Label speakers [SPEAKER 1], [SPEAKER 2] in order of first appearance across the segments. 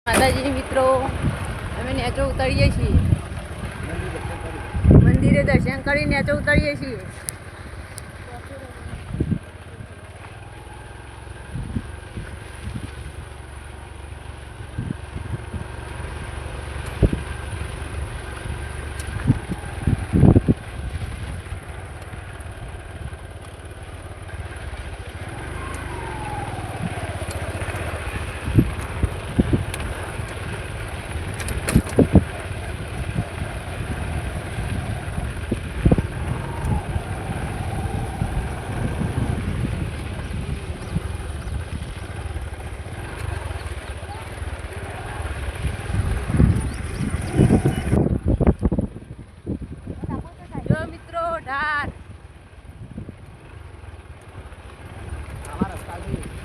[SPEAKER 1] માતાજી મિત્રો અમે નેચો ઉતરીએ છીએ, મંદિરે દર્શન કરી નેચો ઉતરીએ છીએ.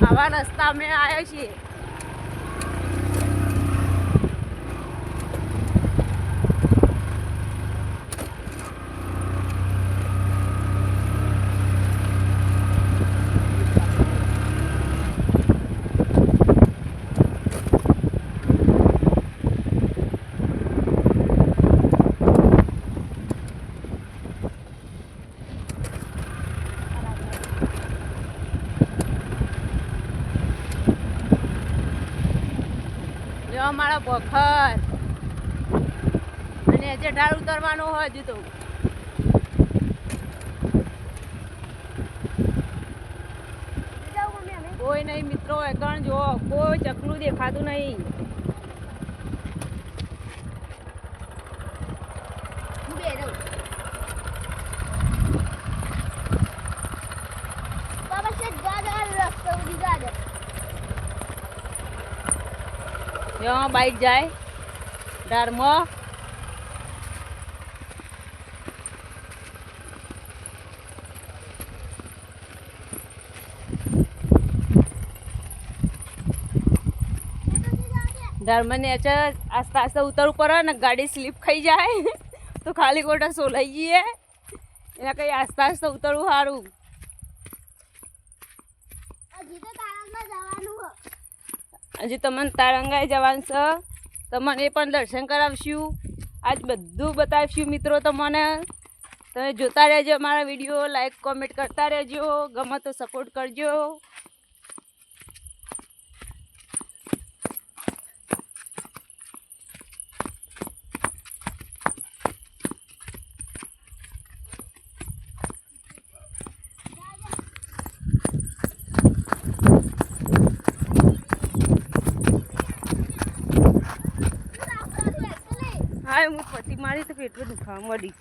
[SPEAKER 1] આવા રસ્તા અમે આવ્યા છીએ. અમારા પોખર અને જે ઢાળ ઉતરવાનો હોય હજુ તો કોઈ નહીં મિત્રો. એકણ જો કોઈ ચકલું દેખાતું નહીં. બાઈક જાય ધારમાં. ધારમાં ને આસ્તે આસ્તે ઉતરવું પડે ને ગાડી સ્લીપ ખાઈ જાય તો ખાલી ખોટા સોલાઈ જઈએ. એના કઈ આસ્તે આસ્તે ઉતરવું સારું. હજી તમને તારંગાએ જવાનું છે, તમને એ પણ દર્શન કરાવશું. આજ બધું બતાવશું મિત્રો તમને. તમે જોતા રહેજો અમારા વિડીયો, લાઈક કોમેન્ટ કરતા રહેજો, ગમે તો સપોર્ટ કરજો. હા હું પટ્ટી મારી તો પેટમાં દુખાવા મળી.